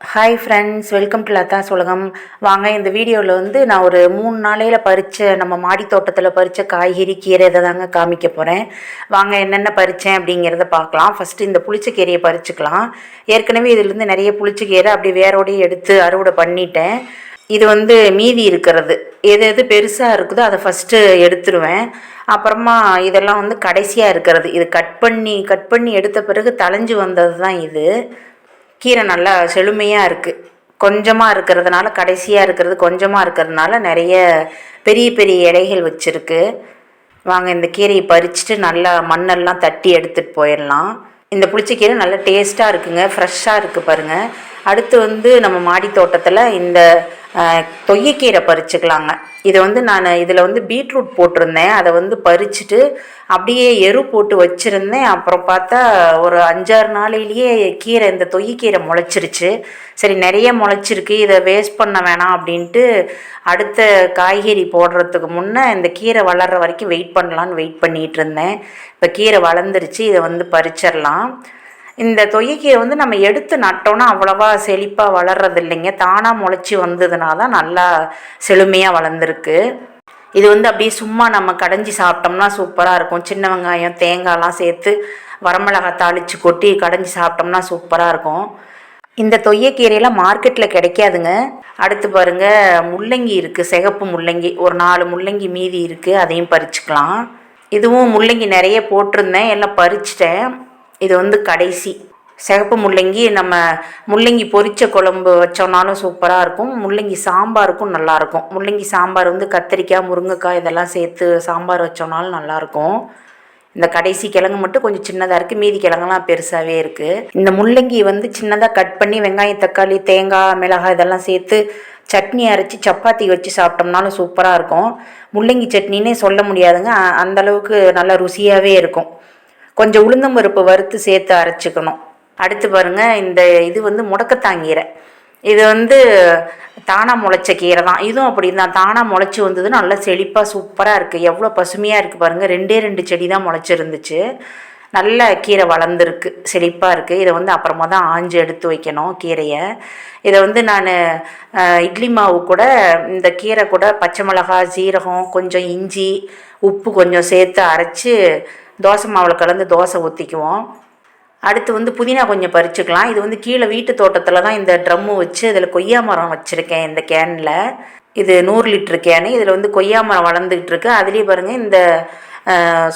Hi friends, welcome to Latha's உலகம். வாங்க இந்த வீடியோவில் வந்து நான் ஒரு 3 நாளையில் பறித்த நம்ம மாடி தோட்டத்தில் பறித்த காய்கறி கீரை இதை தாங்க காமிக்க போகிறேன். வாங்க என்னென்ன பறித்தேன் அப்படிங்கிறத பார்க்கலாம். ஃபஸ்ட்டு இந்த புளிச்சக்கீரையை பறிச்சுக்கலாம். ஏற்கனவே இதிலேருந்து நிறைய புளிச்சக்கீரை அப்படி வேரோடையே எடுத்து அறுவடை பண்ணிட்டேன். இது வந்து மீதி இருக்கிறது, எது எது பெருசாக இருக்குதோ அதை ஃபஸ்ட்டு எடுத்துருவேன். அப்புறமா இதெல்லாம் வந்து கடைசியாக இருக்கிறது, இது கட் பண்ணி எடுத்த பிறகு தளைஞ்சு வந்தது தான் இது. கீரை நல்லா செழுமையாக இருக்குது. கொஞ்சமாக இருக்கிறதுனால, கடைசியாக இருக்கிறது கொஞ்சமாக இருக்கிறதுனால நிறைய பெரிய பெரிய இலைகள் வச்சுருக்கு. வாங்க இந்த கீரையை பறிச்சுட்டு நல்லா மண்ணெல்லாம் தட்டி எடுத்துகிட்டு போயிடலாம். இந்த புளிச்சக்கீரை நல்லா டேஸ்ட்டாக இருக்குங்க, ஃப்ரெஷ்ஷாக இருக்குது பாருங்கள். அடுத்து வந்து நம்ம மாடி தோட்டத்தில் இந்த தொய்யக்கீரை பறிச்சுக்கலாங்க. இதை வந்து நான் இதில் வந்து பீட்ரூட் போட்டிருந்தேன், அதை வந்து பறிச்சுட்டு அப்படியே எரு போட்டு வச்சுருந்தேன். அப்புறம் பார்த்தா ஒரு 5-6 நாளையிலேயே கீரை, இந்த தொய்யக்கீரை முளைச்சிருச்சு. சரி நிறைய முளைச்சிருக்கு, இதை வேஸ்ட் பண்ண வேணாம் அப்படின்ட்டு அடுத்த காய்கறி போடுறதுக்கு முன்னே இந்த கீரை வளர்கிற வரைக்கும் வெயிட் பண்ணலான்னு வெயிட் பண்ணிகிட்டு இருந்தேன். இப்போ கீரை வளர்ந்துருச்சு, இதை வந்து பறிச்சிடலாம். இந்த தொய்யக்கீரை வந்து நம்ம எடுத்து நட்டோன்னா அவ்வளோவா செழிப்பாக வளர்றது இல்லைங்க, தானாக முளைச்சி வந்ததுனா தான் நல்லா செழுமையாக வளர்ந்துருக்கு. இது வந்து அப்படியே சும்மா நம்ம கடைஞ்சி சாப்பிட்டோம்னா சூப்பராக இருக்கும். சின்ன வெங்காயம் தேங்காய்லாம் சேர்த்து வரமிளகாய் தாளித்து கொட்டி கடைஞ்சி சாப்பிட்டோம்னா சூப்பராக இருக்கும். இந்த தொய்யக்கீரையெல்லாம் மார்க்கெட்டில் கிடைக்காதுங்க. அடுத்து பாருங்கள், முள்ளங்கி இருக்குது, சிகப்பு முள்ளங்கி. ஒரு 4 முள்ளங்கி மீதி இருக்குது, அதையும் பறிச்சுக்கலாம். இதுவும் முள்ளங்கி நிறைய போட்டிருந்தேன், எல்லாம் பறிச்சிட்டேன். இது வந்து கடைசி சிகப்பு முள்ளங்கி. நம்ம முள்ளங்கி பொரிச்ச குழம்பு வச்சோன்னாலும் சூப்பராக இருக்கும், முள்ளங்கி சாம்பாருக்கும் நல்லாயிருக்கும். முள்ளங்கி சாம்பார் வந்து கத்திரிக்காய் முருங்கைக்காய் இதெல்லாம் சேர்த்து சாம்பார் வச்சோன்னாலும் நல்லாயிருக்கும். இந்த கடைசி கிழங்கு மட்டும் கொஞ்சம் சின்னதாக இருக்குது, மீதி கிழங்கெல்லாம் பெருசாகவே இருக்குது. இந்த முள்ளங்கி வந்து சின்னதாக கட் பண்ணி வெங்காயம் தக்காளி தேங்காய் மிளகாய் இதெல்லாம் சேர்த்து சட்னி அரைச்சி சப்பாத்தி வச்சு சாப்பிட்டோம்னாலும் சூப்பராக இருக்கும். முள்ளங்கி சட்னின்னே சொல்ல முடியாதுங்க, அந்தளவுக்கு நல்லா ருசியாகவே இருக்கும். கொஞ்சம் உளுந்தம்பருப்பு வறுத்து சேர்த்து அரைச்சிக்கணும். அடுத்து பாருங்கள், இந்த இது வந்து முடக்கத்தாங்கீரை. இது வந்து தானாக முளைச்ச கீரை தான், இதுவும் அப்படி தான் தானாக முளைச்சி வந்தது. நல்லா செழிப்பாக சூப்பராக இருக்குது, எவ்வளோ பசுமையாக இருக்குது பாருங்கள். 2 செடி தான் முளைச்சிருந்துச்சு, நல்ல கீரை வளர்ந்துருக்கு, செழிப்பாக இருக்குது. இதை வந்து அப்புறமா தான் ஆஞ்சு எடுத்து வைக்கணும் கீரையை. இதை வந்து நான் இட்லி மாவு கூட இந்த கீரை கூட பச்சை மிளகாய் சீரகம் கொஞ்சம் இஞ்சி உப்பு கொஞ்சம் சேர்த்து அரைச்சி தோசை மாவில் கலந்து தோசை ஊற்றிக்குவோம். அடுத்து வந்து புதினா கொஞ்சம் பறிச்சுக்கலாம். இது வந்து கீழே வீட்டு தோட்டத்தில் தான் இந்த ட்ரம்மு வச்சு இதில் கொய்யா மரம் வச்சுருக்கேன். இந்த கேனில் இது 100 லிட்டரு கேனு. இதில் வந்து கொய்யா மரம் வளர்ந்துக்கிட்டு இருக்கு. அதுலேயே பாருங்கள், இந்த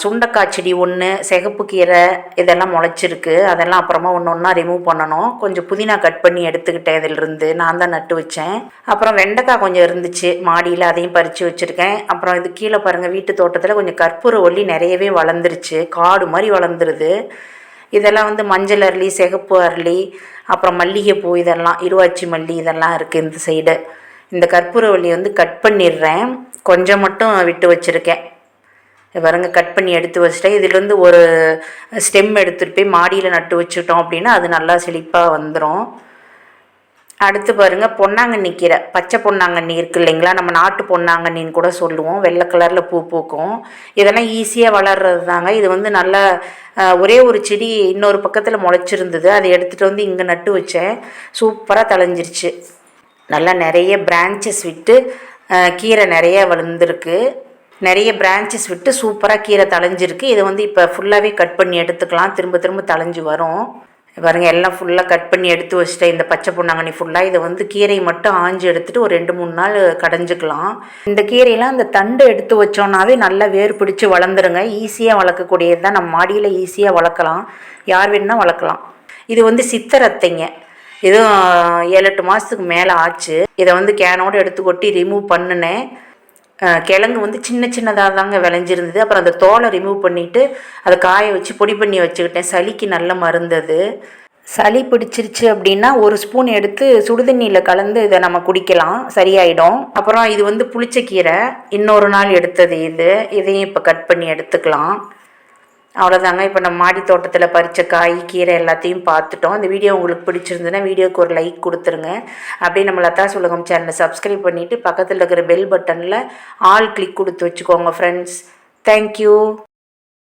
சுண்டைக்காய் செடி ஒன்று, சிகப்பு கீரை இதெல்லாம் முளைச்சிருக்கு. அதெல்லாம் அப்புறமா ஒன்று ஒன்றா ரிமூவ் பண்ணணும். கொஞ்சம் புதினா கட் பண்ணி எடுத்துக்கிட்டேன், இதிலிருந்து நான் தான் நட்டு வச்சேன். அப்புறம் வெண்டைக்காய் கொஞ்சம் இருந்துச்சு மாடியில், அதையும் பறித்து வச்சுருக்கேன். அப்புறம் இது கீழே பாருங்கள், வீட்டு தோட்டத்தில் கொஞ்சம் கற்பூரவள்ளி நிறையவே வளர்ந்துருச்சு, காடு மாதிரி வளர்ந்துருது. இதெல்லாம் வந்து மஞ்சள் அரளி சிகப்பு அரளி அப்புறம் மல்லிகைப்பூ இதெல்லாம் இருவாச்சி மல்லி இதெல்லாம் இருக்குது இந்த சைடு. இந்த கற்பூரவள்ளி வந்து கட் பண்ணிடுறேன், கொஞ்சம் மட்டும் விட்டு வச்சுருக்கேன். பாருங்க, கட் பண்ணி எடுத்து வச்சுட்டேன். இதுலேருந்து ஒரு ஸ்டெம் எடுத்துகிட்டு போய் மாடியில் நட்டு வச்சுட்டோம் அப்படின்னா அது நல்லா செழிப்பாக வந்துடும். அடுத்து பாருங்கள், பொன்னாங்கண்ணி கீரை. பச்சை பொன்னாங்கண்ணி இருக்குது இல்லைங்களா, நம்ம நாட்டு பொன்னாங்கண்ணின்னு கூட சொல்லுவோம், வெள்ளை கலரில் பூ பூக்கும். இதெல்லாம் ஈஸியாக வளர்கிறது தாங்க. இது வந்து நல்லா ஒரே ஒரு செடி இன்னொரு பக்கத்தில் முளைச்சிருந்தது, அதை எடுத்துகிட்டு வந்து இங்கே நட்டு வச்சேன், சூப்பராக தளைஞ்சிருச்சு. நல்லா நிறைய பிரான்ச்சஸ் விட்டு கீரை நிறைய வளர்ந்துருக்கு, நிறைய பிரான்ச்சஸ் விட்டு சூப்பராக கீரை தளைஞ்சிருக்கு. இதை வந்து இப்போ ஃபுல்லாகவே கட் பண்ணி எடுத்துக்கலாம், திரும்ப திரும்ப தளைஞ்சு வரும். பாருங்கள், எல்லாம் ஃபுல்லாக கட் பண்ணி எடுத்து வச்சுட்டேன். இந்த பச்சை பொன்னாங்கண்ணி ஃபுல்லாக. இதை வந்து கீரையை மட்டும் ஆஞ்சு எடுத்துகிட்டு ஒரு 2-3 நாள் கடைஞ்சிக்கலாம். இந்த கீரையெல்லாம் அந்த தண்டு எடுத்து வச்சோன்னாவே நல்லா வேர் பிடிச்சி வளர்ந்துருங்க. ஈஸியாக வளர்க்கக்கூடியது தான், நம்ம மாடியில் ஈஸியாக வளர்க்கலாம், யார் வேணுன்னா வளர்க்கலாம். இது வந்து சித்தரத்தைங்க, இதுவும் 7-8 மாதத்துக்கு மேலே ஆச்சு. இதை வந்து கேனோடு எடுத்து கொட்டி ரிமூவ் பண்ணினேன். கிழங்கு வந்து சின்ன சின்னதாக தாங்க விளைஞ்சிருந்தது. அப்புறம் அந்த தோலை ரிமூவ் பண்ணிவிட்டு அதை காய வச்சு பொடி பண்ணி வச்சுக்கிட்டேன். சளிக்கு நல்ல மருந்தது. சளி பிடிச்சிருச்சு அப்படின்னா 1 ஸ்பூன் எடுத்து சுடுதண்ணியில் கலந்து இதை நம்ம குடிக்கலாம், சரியாயிடும். அப்புறம் இது வந்து புளிச்சக்கீரை, இன்னொரு நாள் எடுத்தது இதையும் இப்போ கட் பண்ணி எடுத்துக்கலாம். அவ்வளோதாங்க. இப்போ நம்ம மாடி தோட்டத்தில் பறித்த காய் கீரை எல்லாத்தையும் பார்த்துட்டோம். இந்த வீடியோ உங்களுக்கு பிடிச்சிருந்துன்னா வீடியோக்கு ஒரு லைக் கொடுத்துருங்க. அப்படியே நம்ம லதாஸ் உலகம் சேனலை சப்ஸ்கிரைப் பண்ணிவிட்டு பக்கத்தில் இருக்கிற பெல் பட்டனில் ஆல் கிளிக் கொடுத்து வச்சுக்கோங்க ஃப்ரெண்ட்ஸ். தேங்க்யூ.